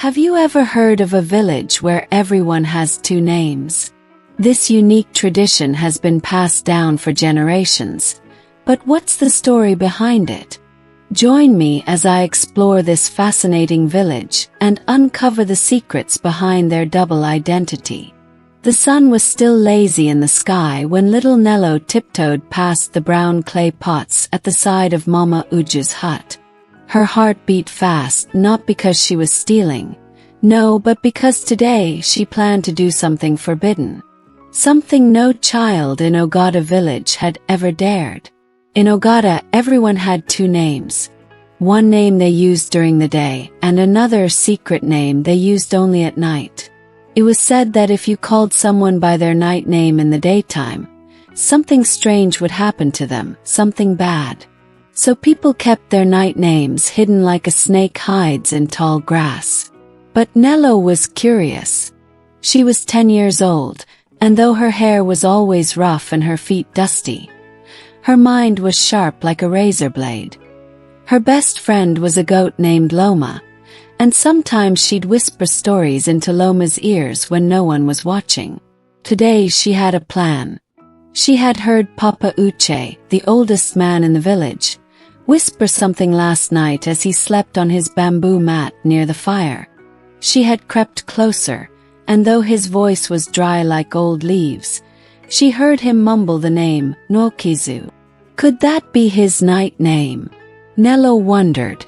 Have you ever heard of a village where everyone has two names? This unique tradition has been passed down for generations. But what's the story behind it? Join me as I explore this fascinating village and uncover the secrets behind their double identity. The sun was still lazy in the sky when little Nelo tiptoed past the brown clay pots at the side of Mama Uju's hut. Her heart beat fast, not because she was stealing. No, but because today she planned to do something forbidden. Something no child in Ogada village had ever dared. In Ogada, everyone had two names. One name they used during the day, and another secret name they used only at night. It was said that if you called someone by their night name in the daytime, something strange would happen to them, something bad. So people kept their night names hidden like a snake hides in tall grass. But Nelo was curious. She was 10 years old, and though her hair was always rough and her feet dusty, her mind was sharp like a razor blade. Her best friend was a goat named Loma, and sometimes she'd whisper stories into Loma's ears when no one was watching. Today she had a plan. She had heard Papa Uche, the oldest man in the village, whisper something last night as he slept on his bamboo mat near the fire. She had crept closer, and though his voice was dry like old leaves, she heard him mumble the name, Nwokizu. Could that be his night name? Nelo wondered.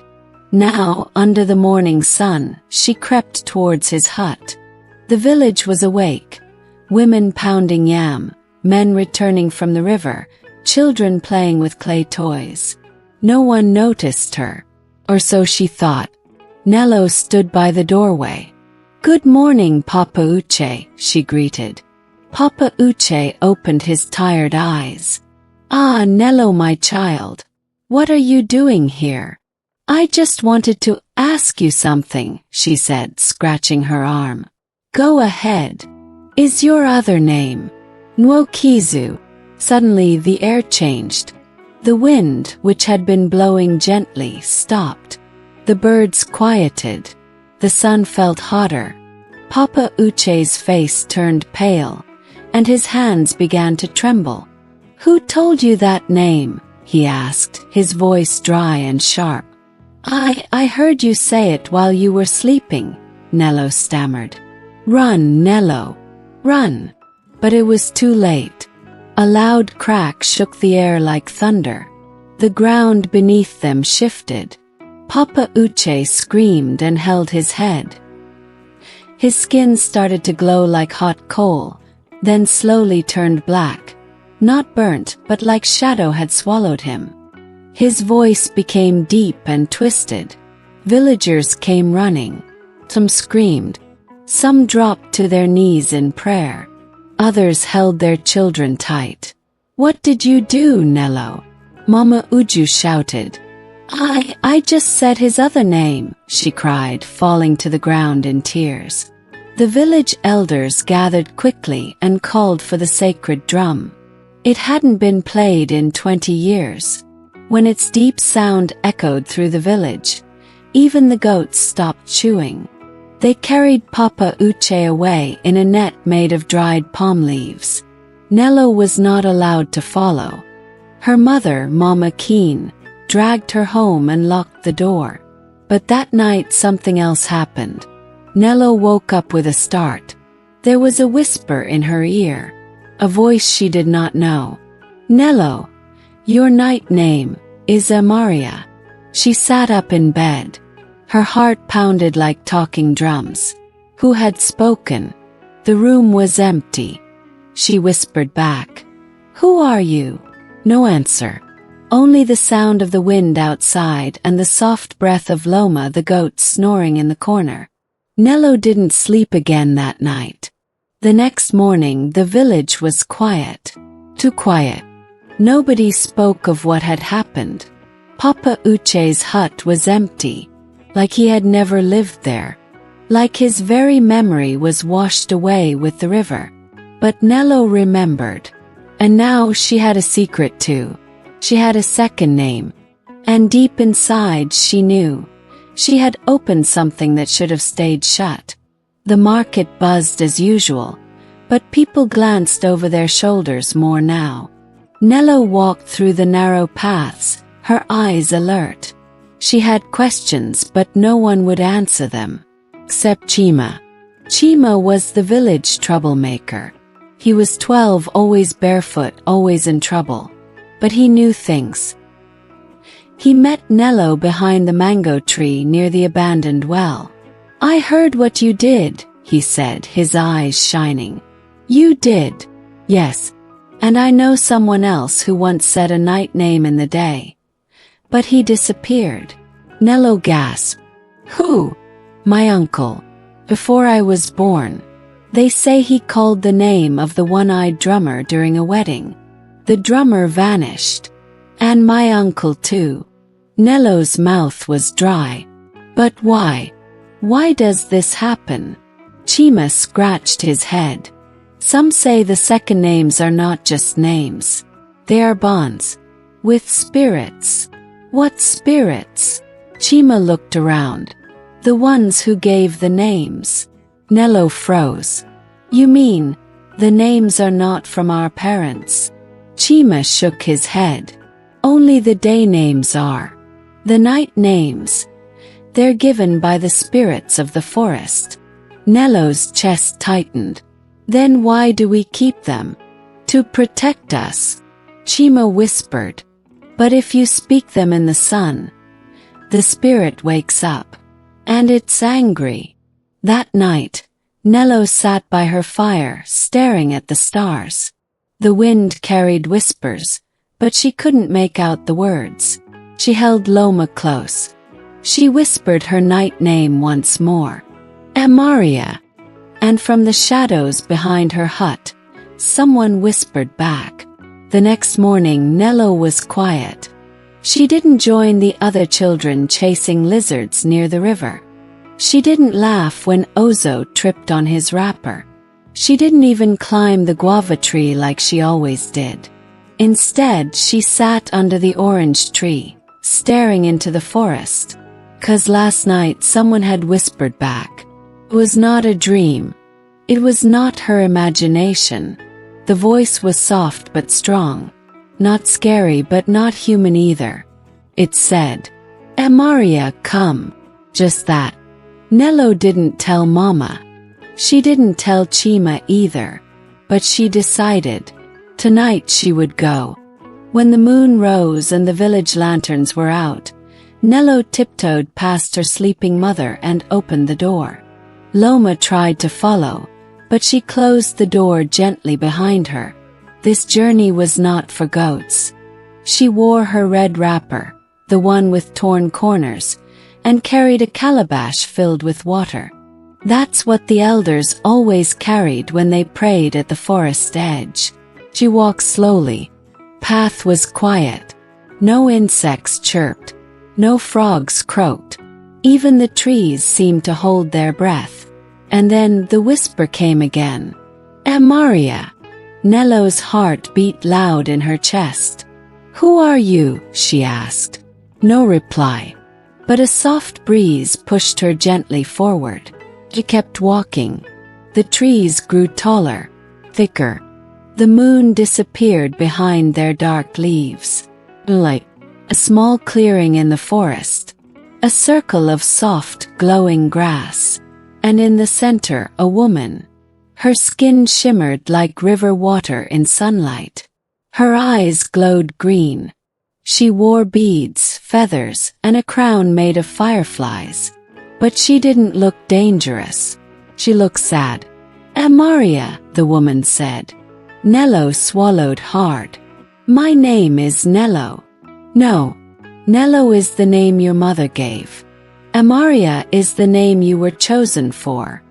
Now, under the morning sun, she crept towards his hut. The village was awake. Women pounding yam, men returning from the river, children playing with clay toys. No one noticed her, or so she thought. Nelo stood by the doorway. "Good morning, Papa Uche," she greeted. Papa Uche opened his tired eyes. "Ah, Nelo, my child. What are you doing here?" "I just wanted to ask you something," she said, scratching her arm. "Go ahead. Is your other name Nwokizu?" Suddenly the air changed. The wind, which had been blowing gently, stopped. The birds quieted. The sun felt hotter. Papa Uche's face turned pale, and his hands began to tremble. "Who told you that name?" he asked, his voice dry and sharp. I heard you say it while you were sleeping," Nelo stammered. "Run, Nelo. Run." But it was too late. A loud crack shook the air like thunder. The ground beneath them shifted. Papa Uche screamed and held his head. His skin started to glow like hot coal, then slowly turned black. Not burnt, but like shadow had swallowed him. His voice became deep and twisted. Villagers came running. Some screamed. Some dropped to their knees in prayer. Others held their children tight. "What did you do, Nelo?" Mama Uju shouted. I just said his other name," she cried, falling to the ground in tears. The village elders gathered quickly and called for the sacred drum. It hadn't been played in 20 years. When its deep sound echoed through the village, even the goats stopped chewing. They carried Papa Uche away in a net made of dried palm leaves. Nelo was not allowed to follow. Her mother, Mama Keen, dragged her home and locked the door. But that night something else happened. Nelo woke up with a start. There was a whisper in her ear, a voice she did not know. "Nelo, your night name is Amaria." She sat up in bed. Her heart pounded like talking drums. Who had spoken? The room was empty. She whispered back, "Who are you?" No answer. Only the sound of the wind outside and the soft breath of Loma the goat snoring in the corner. Nelo didn't sleep again that night. The next morning the village was quiet. Too quiet. Nobody spoke of what had happened. Papa Uche's hut was empty, like he had never lived there. Like his very memory was washed away with the river. But Nelo remembered. And now she had a secret too. She had a second name. And deep inside she knew. She had opened something that should have stayed shut. The market buzzed as usual, but people glanced over their shoulders more now. Nelo walked through the narrow paths, her eyes alert. She had questions, but no one would answer them. Except Chima. Chima was the village troublemaker. He was 12, always barefoot, always in trouble. But he knew things. He met Nelo behind the mango tree near the abandoned well. "I heard what you did," he said, his eyes shining. "You did?" "Yes. And I know someone else who once said a night name in the day. But he disappeared." Nelo gasped. "Who?" "My uncle. Before I was born. They say he called the name of the one-eyed drummer during a wedding. The drummer vanished. And my uncle too." Nelo's mouth was dry. "But why? Why does this happen?" Chima scratched his head. "Some say the second names are not just names. They are bonds. With spirits." "What spirits?" Chima looked around. "The ones who gave the names." Nelo froze. "You mean, the names are not from our parents?" Chima shook his head. "Only the day names are. The night names, they're given by the spirits of the forest." Nelo's chest tightened. "Then why do we keep them?" "To protect us," Chima whispered. "But if you speak them in the sun, the spirit wakes up. And it's angry." That night, Nelo sat by her fire, staring at the stars. The wind carried whispers, but she couldn't make out the words. She held Loma close. She whispered her night name once more. "Amaria." And from the shadows behind her hut, someone whispered back. The next morning Nelo was quiet. She didn't join the other children chasing lizards near the river. She didn't laugh when Ozo tripped on his wrapper. She didn't even climb the guava tree like she always did. Instead, she sat under the orange tree, staring into the forest. 'Cause last night someone had whispered back. It was not a dream. It was not her imagination. The voice was soft but strong. Not scary but not human either. It said, "Amaria, come." Just that. Nelo didn't tell Mama. She didn't tell Chima either. But she decided. Tonight she would go. When the moon rose and the village lanterns were out, Nelo tiptoed past her sleeping mother and opened the door. Loma tried to follow, but she closed the door gently behind her. This journey was not for goats. She wore her red wrapper, the one with torn corners, and carried a calabash filled with water. That's what the elders always carried when they prayed at the forest edge. She walked slowly. Path was quiet. No insects chirped. No frogs croaked. Even the trees seemed to hold their breath. And then the whisper came again. "Amaria." Nelo's heart beat loud in her chest. "Who are you?" she asked. No reply. But a soft breeze pushed her gently forward. She kept walking. The trees grew taller, thicker. The moon disappeared behind their dark leaves. Like a small clearing in the forest. A circle of soft, glowing grass. And in the center, a woman. Her skin shimmered like river water in sunlight. Her eyes glowed green. She wore beads, feathers, and a crown made of fireflies. But she didn't look dangerous. She looked sad. "Amaria," the woman said. Nelo swallowed hard. "My name is Nelo." "No. Nelo is the name your mother gave. Amaria is the name you were chosen for."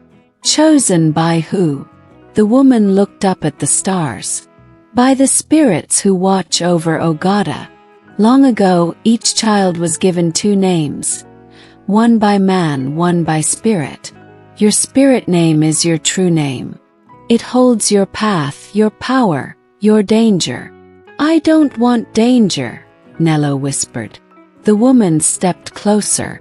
"Chosen by who?" The woman looked up at the stars. "By the spirits who watch over Ogada. Long ago, each child was given two names. One by man, one by spirit. Your spirit name is your true name. It holds your path, your power, your danger." "I don't want danger," Nelo whispered. The woman stepped closer.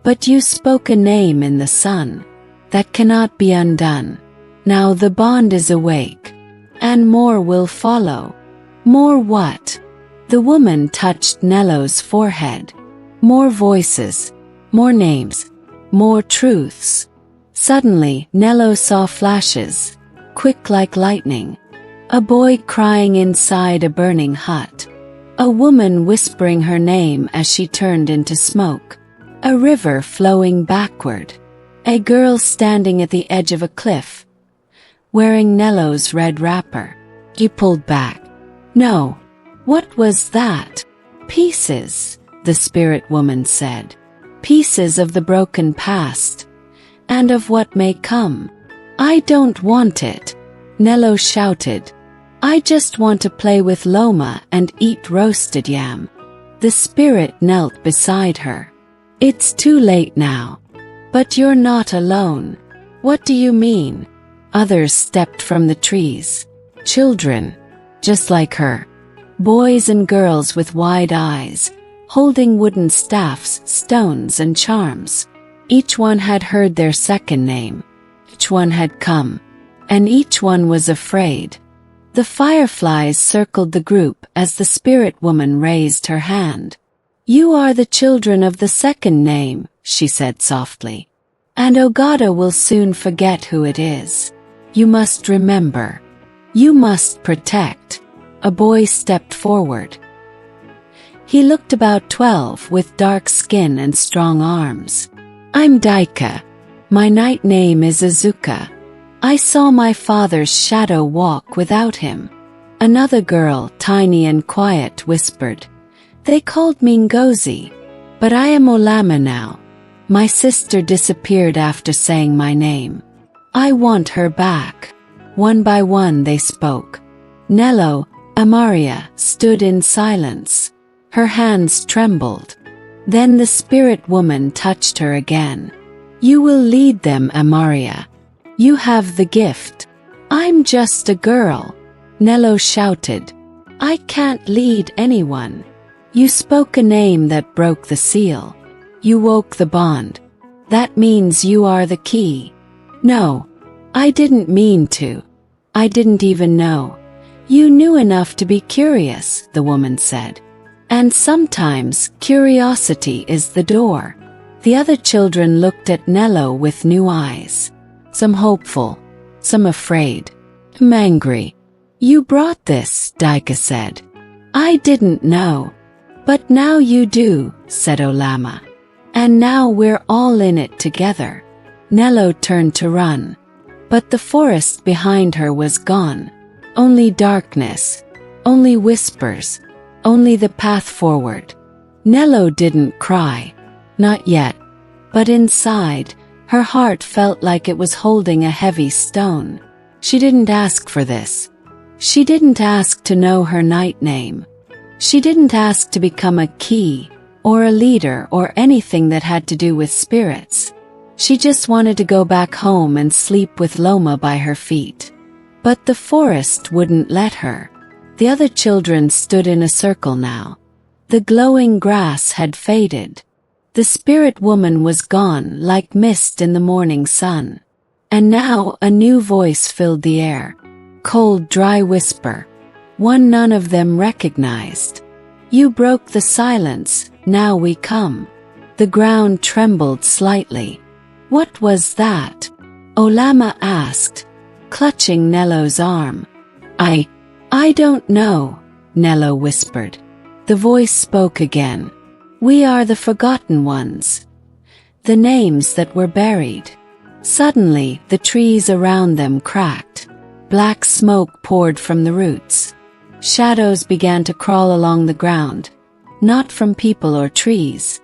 But you spoke a name in the sun that cannot be undone. Now the bond is awake, and more will follow. More what? The woman touched Nelo's forehead. More voices, more names, more truths. Suddenly, Nelo saw flashes, quick like lightning. A boy crying inside a burning hut. A woman whispering her name as she turned into smoke. A river flowing backward. A girl standing at the edge of a cliff, wearing Nelo's red wrapper. He pulled back. No. What was that? Pieces, the spirit woman said. Pieces of the broken past, and of what may come. I don't want it, Nelo shouted. I just want to play with Loma and eat roasted yam. The spirit knelt beside her. It's too late now. But you're not alone. What do you mean? Others stepped from the trees. Children, just like her. Boys and girls with wide eyes, holding wooden staffs, stones and charms. Each one had heard their second name. Each one had come. And each one was afraid. The fireflies circled the group as the spirit woman raised her hand. You are the children of the second name, she said softly. And Ogada will soon forget who it is. You must remember. You must protect. A boy stepped forward. He looked about 12 with dark skin and strong arms. I'm Daika. My night name is Azuka. I saw my father's shadow walk without him. Another girl, tiny and quiet, whispered. They called me Ngozi. But I am Olama now. My sister disappeared after saying my name. I want her back. One by one they spoke. Nelo, Amaria, stood in silence. Her hands trembled. Then the spirit woman touched her again. You will lead them, Amaria. You have the gift. I'm just a girl, Nelo shouted. I can't lead anyone. You spoke a name that broke the seal. You woke the bond. That means you are the key. No, I didn't mean to. I didn't even know. You knew enough to be curious, the woman said. And sometimes curiosity is the door. The other children looked at Nelo with new eyes. Some hopeful, some afraid, some angry. You brought this, Daika said. I didn't know. But now you do, said Olama. And now we're all in it together. Nelo turned to run. But the forest behind her was gone. Only darkness. Only whispers. Only the path forward. Nelo didn't cry. Not yet. But inside, her heart felt like it was holding a heavy stone. She didn't ask for this. She didn't ask to know her night name. She didn't ask to become a key, or a leader, or anything that had to do with spirits. She just wanted to go back home and sleep with Loma by her feet. But the forest wouldn't let her. The other children stood in a circle now. The glowing grass had faded. The spirit woman was gone like mist in the morning sun. And now a new voice filled the air. Cold, dry whisper. One none of them recognized. You broke the silence, now we come. The ground trembled slightly. What was that? Olama asked, clutching Nelo's arm. I don't know, Nelo whispered. The voice spoke again. We are the forgotten ones. The names that were buried. Suddenly, the trees around them cracked. Black smoke poured from the roots. Shadows began to crawl along the ground, not from people or trees,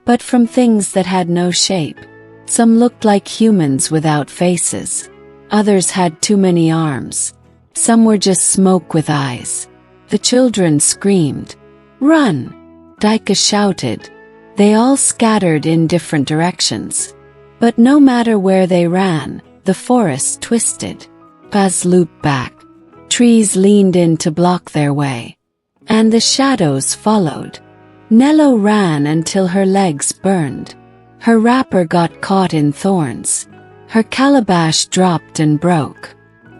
but from things that had no shape. Some looked like humans without faces. Others had too many arms. Some were just smoke with eyes. The children screamed. Run! Daika shouted. They all scattered in different directions. But no matter where they ran, the forest twisted. Paths looped back. Trees leaned in to block their way. And the shadows followed. Nelo ran until her legs burned. Her wrapper got caught in thorns. Her calabash dropped and broke.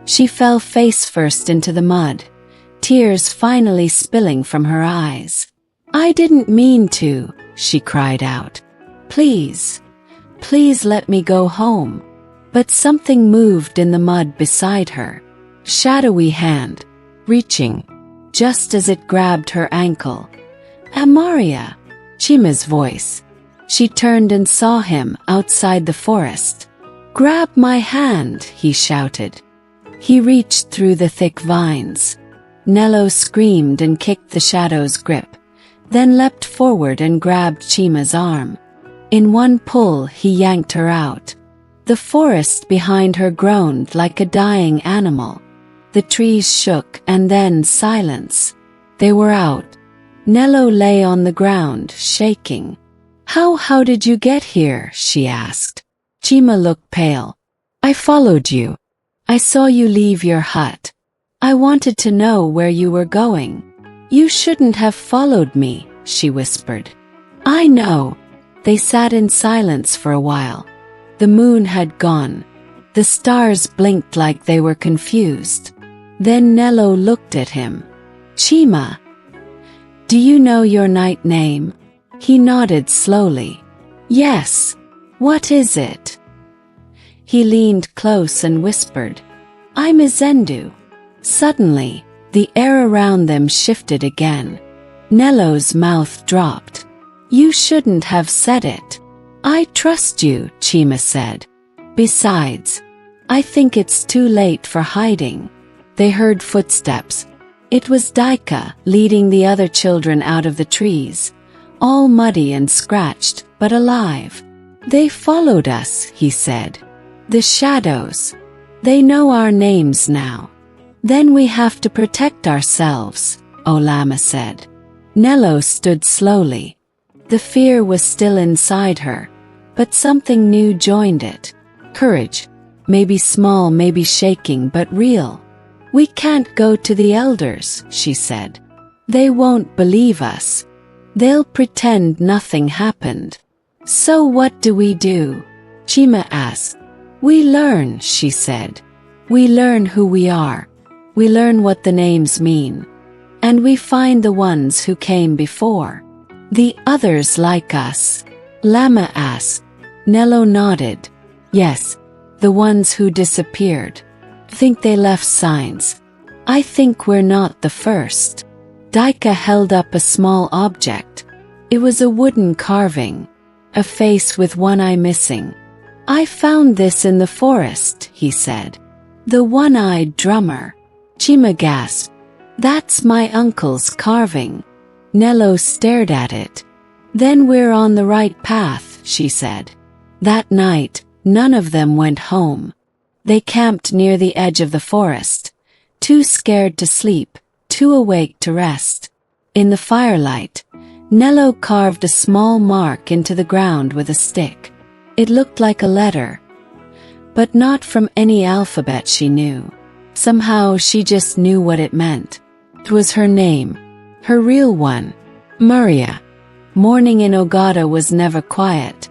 She fell face first into the mud, tears finally spilling from her eyes. "I didn't mean to," she cried out. "Please, please let me go home." But something moved in the mud beside her. Shadowy hand, reaching, just as it grabbed her ankle. "Amaria," Chima's voice. She turned and saw him outside the forest. "Grab my hand," he shouted. He reached through the thick vines. Nelo screamed and kicked the shadow's grip, then leapt forward and grabbed Chima's arm. In one pull he yanked her out. The forest behind her groaned like a dying animal. The trees shook and then silence. They were out. Nelo lay on the ground, shaking. How did you get here?" she asked. Chima looked pale. "I followed you. I saw you leave your hut. I wanted to know where you were going." "You shouldn't have followed me," she whispered. "I know." They sat in silence for a while. The moon had gone. The stars blinked like they were confused. Then Nelo looked at him. "Chima, do you know your night name?" He nodded slowly. "Yes. What is it?" He leaned close and whispered, "I'm Izendu." Suddenly, the air around them shifted again. Nelo's mouth dropped. "You shouldn't have said it." "I trust you," Chima said. "Besides, I think it's too late for hiding." They heard footsteps. It was Daika leading the other children out of the trees, all muddy and scratched, but alive. "They followed us," he said. "The shadows. They know our names now." "Then we have to protect ourselves," Loma said. Nelo stood slowly. The fear was still inside her, but something new joined it. Courage. Maybe small, maybe shaking, but real. "We can't go to the elders," she said. "They won't believe us. They'll pretend nothing happened." "So what do we do?" Chima asked. "We learn," she said. "We learn who we are. We learn what the names mean. And we find the ones who came before. The others like us." Lama asked. Nelo nodded. "Yes, the ones who disappeared. Think they left signs. I think we're not the first." Daika held up a small object. It was a wooden carving. A face with one eye missing. "I found this in the forest," he said. "The one-eyed drummer." Chima gasped. "That's my uncle's carving." Nelo stared at it. "Then we're on the right path," she said. That night, none of them went home. They camped near the edge of the forest, too scared to sleep, too awake to rest. In the firelight, Nelo carved a small mark into the ground with a stick. It looked like a letter, but not from any alphabet she knew. Somehow she just knew what it meant. It was her name, her real one, Maria. Morning in Ogada was never quiet,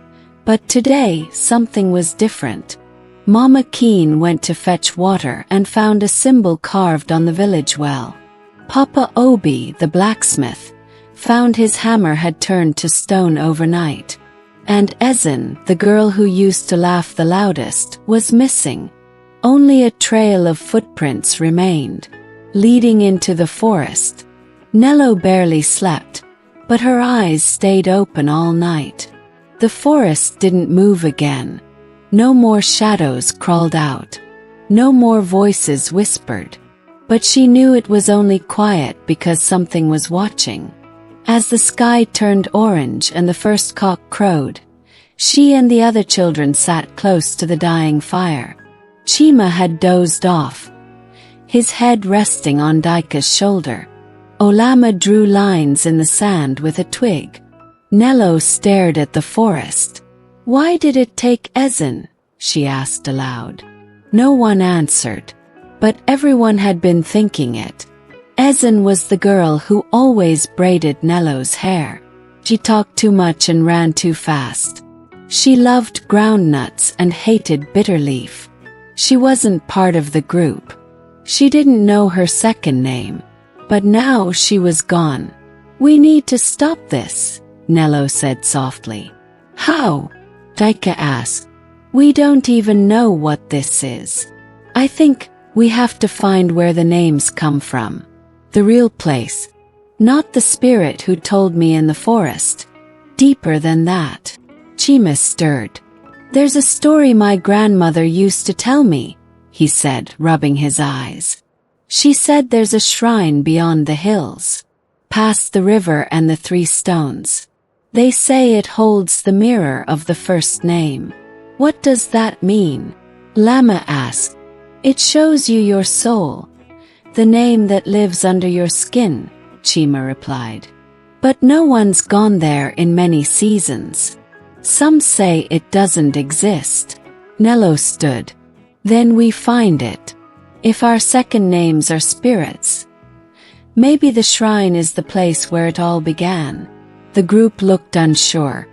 but today something was different. Mama Keen went to fetch water and found a symbol carved on the village well. Papa Obi, the blacksmith, found his hammer had turned to stone overnight. And Ezen, the girl who used to laugh the loudest, was missing. Only a trail of footprints remained, leading into the forest. Nelo barely slept, but her eyes stayed open all night. The forest didn't move again. No more shadows crawled out. No more voices whispered. But she knew it was only quiet because something was watching. As the sky turned orange and the first cock crowed, she and the other children sat close to the dying fire. Chima had dozed off, his head resting on Daika's shoulder. Loma drew lines in the sand with a twig. Nelo stared at the forest. "Why did it take Ezen?" she asked aloud. No one answered, but everyone had been thinking it. Ezen was the girl who always braided Nelo's hair. She talked too much and ran too fast. She loved groundnuts and hated bitterleaf. She wasn't part of the group. She didn't know her second name. But now she was gone. "We need to stop this," Nelo said softly. "How?" Daika asked. "We don't even know what this is. I think we have to find where the names come from. The real place. Not the spirit who told me in the forest. Deeper than that." Chima stirred. "There's a story my grandmother used to tell me," he said, rubbing his eyes. "She said there's a shrine beyond the hills, past the river and the 3 stones. They say it holds the mirror of the first name." "What does that mean?" Lama asked. "It shows you your soul, the name that lives under your skin," Chima replied. "But no one's gone there in many seasons. Some say it doesn't exist." Nelo stood. "Then we find it. If our second names are spirits, maybe the shrine is the place where it all began." The group looked unsure.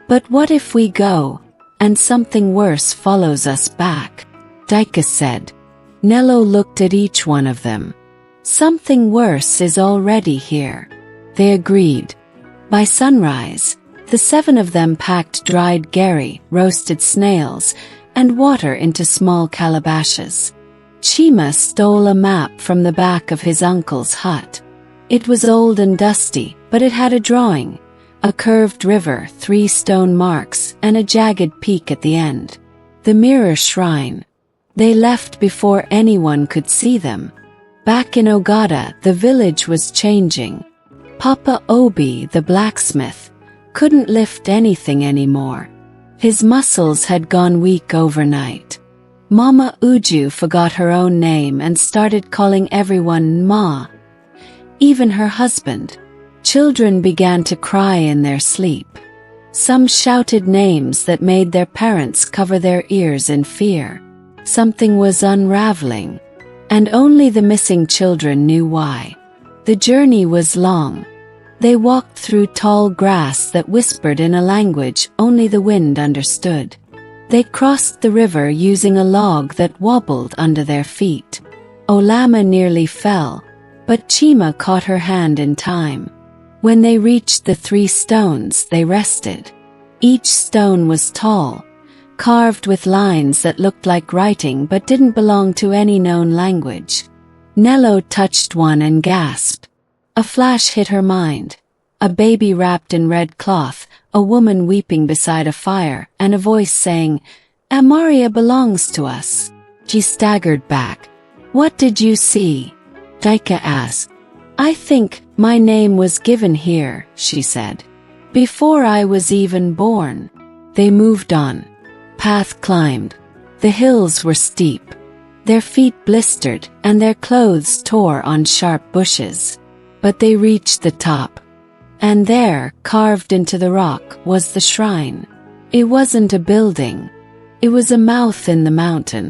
"But what if we go, and something worse follows us back?" Daika said. Nelo looked at each one of them. "Something worse is already here." They agreed. By sunrise, the 7 of them packed dried gari, roasted snails, and water into small calabashes. Chima stole a map from the back of his uncle's hut. It was old and dusty, but it had a drawing, a curved river, 3 stone marks, and a jagged peak at the end. The mirror shrine. They left before anyone could see them. Back in Ogada, the village was changing. Papa Obi, the blacksmith, couldn't lift anything anymore. His muscles had gone weak overnight. Mama Uju forgot her own name and started calling everyone Ma, even her husband. Children began to cry in their sleep. Some shouted names that made their parents cover their ears in fear. Something was unraveling, and only the missing children knew why. The journey was long. They walked through tall grass that whispered in a language only the wind understood. They crossed the river using a log that wobbled under their feet. Olama nearly fell, but Chima caught her hand in time. When they reached the 3 stones, they rested. Each stone was tall, carved with lines that looked like writing but didn't belong to any known language. Nelo touched one and gasped. A flash hit her mind. A baby wrapped in red cloth, a woman weeping beside a fire, and a voice saying, "Amaria belongs to us." She staggered back. "What did you see?" Daika asked. "I think my name was given here," she said. "Before I was even born." They moved on. Path climbed. The hills were steep. Their feet blistered and their clothes tore on sharp bushes. But they reached the top. And there, carved into the rock, was the shrine. It wasn't a building. It was a mouth in the mountain.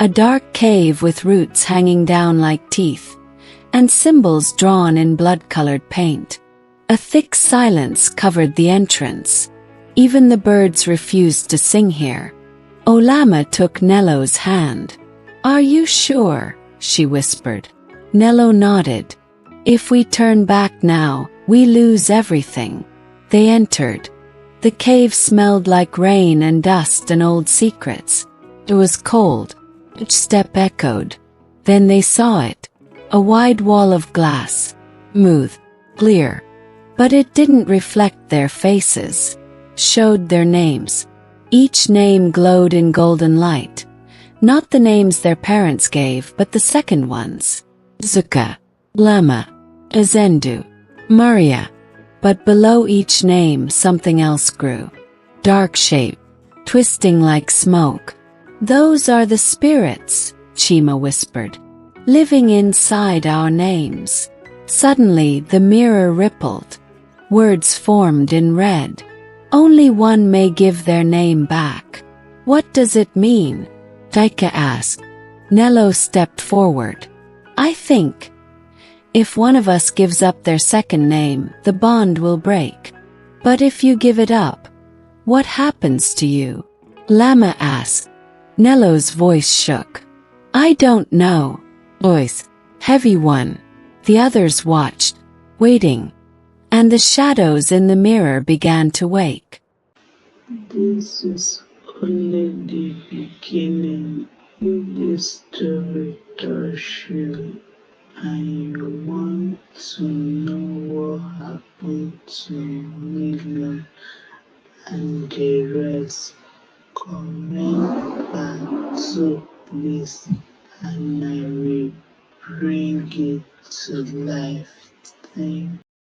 A dark cave with roots hanging down like teeth, and symbols drawn in blood-colored paint. A thick silence covered the entrance. Even the birds refused to sing here. Olama took Nelo's hand. "Are you sure?" she whispered. Nelo nodded. "If we turn back now, we lose everything." They entered. The cave smelled like rain and dust and old secrets. It was cold. Each step echoed. Then they saw it. A wide wall of glass. Smooth. Clear. But it didn't reflect their faces. Showed their names. Each name glowed in golden light. Not the names their parents gave, but the second ones. Zuka. Lama. Azendu. Maria. But below each name something else grew. Dark shape. Twisting like smoke. "Those are the spirits," Chima whispered. "Living inside our names." Suddenly the mirror rippled. Words formed in red. "Only one may give their name back." "What does it mean?" Daika asked. Nelo stepped forward. "I think if one of us gives up their second name, the bond will break. But if you give it up, What happens to you? Lama asked. Nelo's voice shook. I don't know. Voice. Heavy one. The others watched, waiting. And the shadows in the mirror began to wake. This is only the beginning. If this story touches you and you want to know what happened to William and the rest, comment back to please and I will bring it to life. Thank